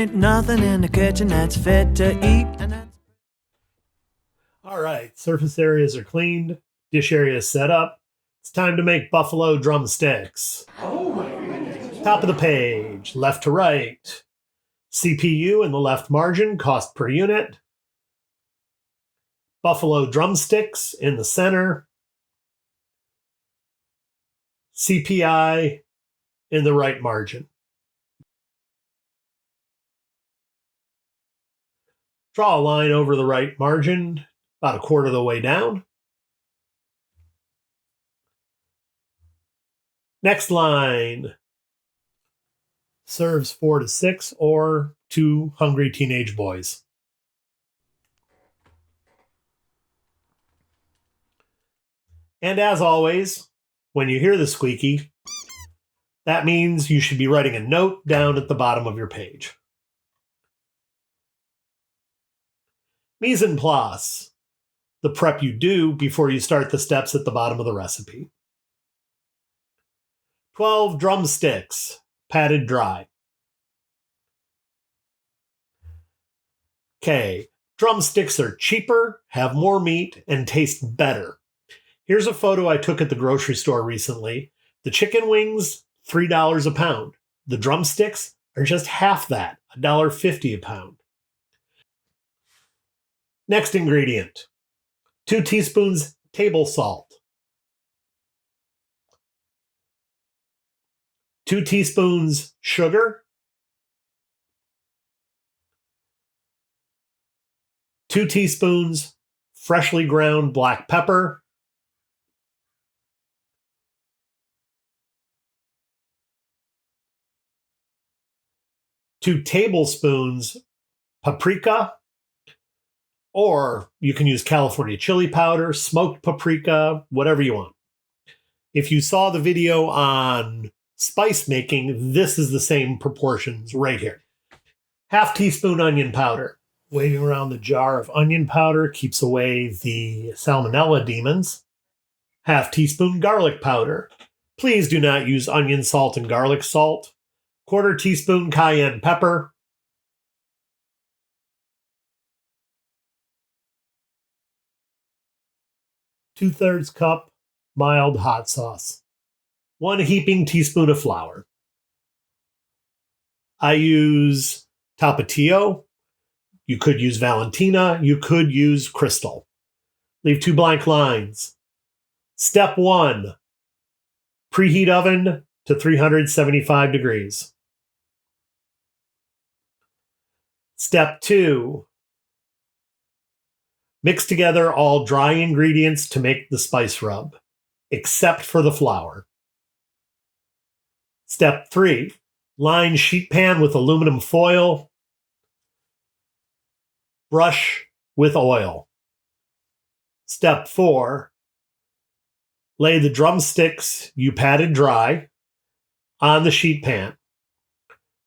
ain't nothing in the kitchen that's fit to eat. All right, surface areas are cleaned, dish area is set up. It's time to make buffalo drumsticks. Top of the page, left to right. CPU in the left margin, cost per unit. Buffalo drumsticks in the center. CPI in the right margin. Draw a line over the right margin, about a quarter of the way down. Next line. Serves 4 to 6 or 2 hungry teenage boys. And as always, when you hear the squeaky, that means you should be writing a note down at the bottom of your page. Mise en place, the prep you do before you start the steps at the bottom of the recipe. 12 drumsticks, patted dry. Okay, drumsticks are cheaper, have more meat, and taste better. Here's a photo I took at the grocery store recently. The chicken wings, $3 a pound. The drumsticks are just half that, $1.50 a pound. Next ingredient, 2 teaspoons table salt, 2 teaspoons sugar, 2 teaspoons freshly ground black pepper, 2 tablespoons paprika, or you can use California chili powder, smoked paprika, whatever you want. If you saw the video on spice making, this is the same proportions right here. Half teaspoon onion powder. Waving around the jar of onion powder keeps away the salmonella demons. Half teaspoon garlic powder. Please do not use onion salt and garlic salt. Quarter teaspoon cayenne pepper. Two-thirds cup mild hot sauce. 1 heaping teaspoon of flour. I use Tapatio. You could use Valentina. You could use Crystal. Leave 2 blank lines. Step 1. Preheat oven to 375 degrees. Step 2. Mix together all dry ingredients to make the spice rub, except for the flour. Step 3. Line sheet pan with aluminum foil. Brush with oil. Step 4. Lay the drumsticks you patted dry on the sheet pan.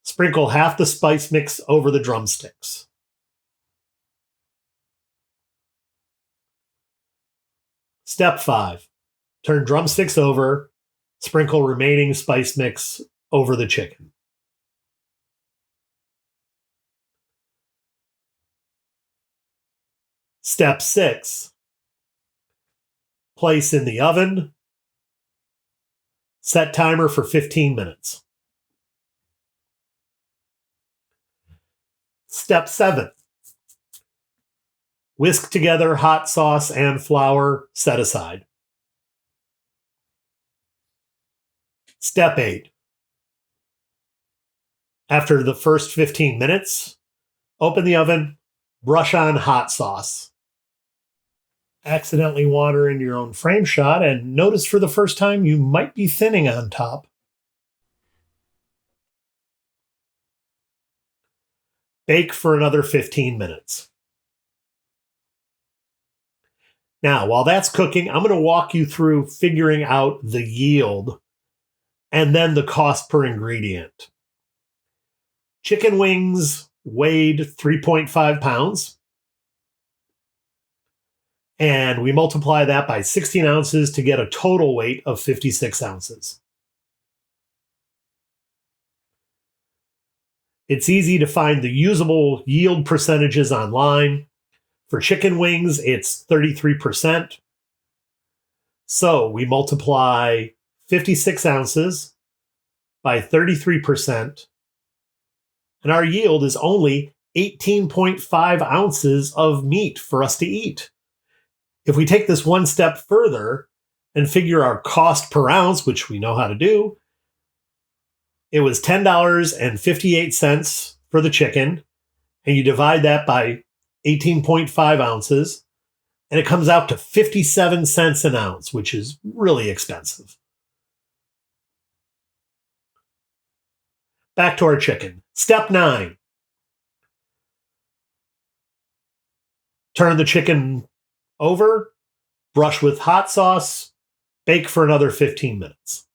Sprinkle half the spice mix over the drumsticks. Step 5. Turn drumsticks over. Sprinkle remaining spice mix over the chicken. Step 6. Place in the oven. Set timer for 15 minutes. Step 7. Whisk together hot sauce and flour, set aside. Step 8. After the first 15 minutes, open the oven, brush on hot sauce. Accidentally water into your own frame shot and notice for the first time you might be thinning on top. Bake for another 15 minutes. Now, while that's cooking, I'm going to walk you through figuring out the yield and then the cost per ingredient. Chicken wings weighed 3.5 pounds. And we multiply that by 16 ounces to get a total weight of 56 ounces. It's easy to find the usable yield percentages online. For chicken wings, it's 33%. So we multiply 56 ounces by 33%, and our yield is only 18.5 ounces of meat for us to eat. If we take this one step further and figure our cost per ounce, which we know how to do, it was $10.58 for the chicken, and you divide that by 18.5 ounces, and it comes out to 57 cents an ounce, which is really expensive. Back to our chicken. Step 9. Turn the chicken over, brush with hot sauce, bake for another 15 minutes.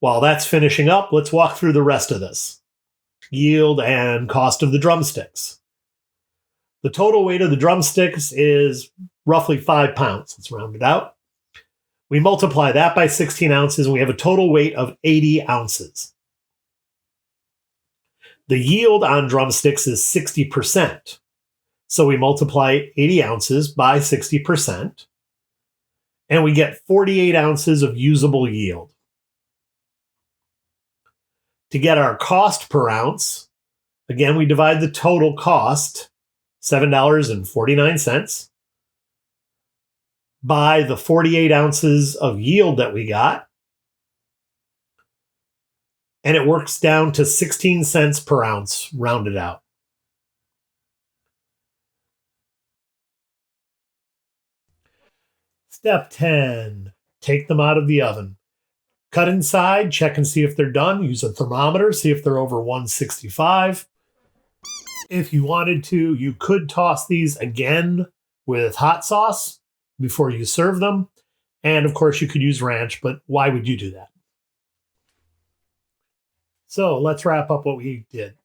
While that's finishing up, let's walk through the rest of this. Yield and cost of the drumsticks. The total weight of the drumsticks is roughly 5 pounds. Let's round it out. We multiply that by 16 ounces, and we have a total weight of 80 ounces. The yield on drumsticks is 60%. So we multiply 80 ounces by 60%, and we get 48 ounces of usable yield. To get our cost per ounce, again, we divide the total cost, $7.49, by the 48 ounces of yield that we got, and it works down to 16 cents per ounce, rounded out. Step 10, take them out of the oven. Cut inside, check and see if they're done. Use a thermometer, see if they're over 165. If you wanted to, you could toss these again with hot sauce before you serve them. And of course, you could use ranch, but why would you do that? So let's wrap up what we did.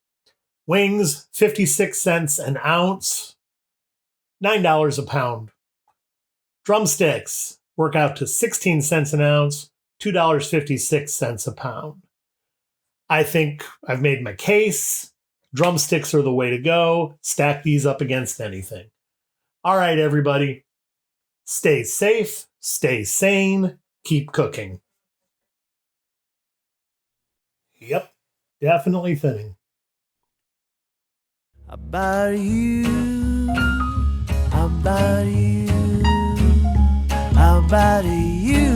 Wings, 56 cents an ounce, $9 a pound. Drumsticks work out to 16 cents an ounce, $2.56 a pound. I think I've made my case. Drumsticks are the way to go. Stack these up against anything. All right, everybody. Stay safe, stay sane, keep cooking. Yep, definitely thinning. About you, about you, about you.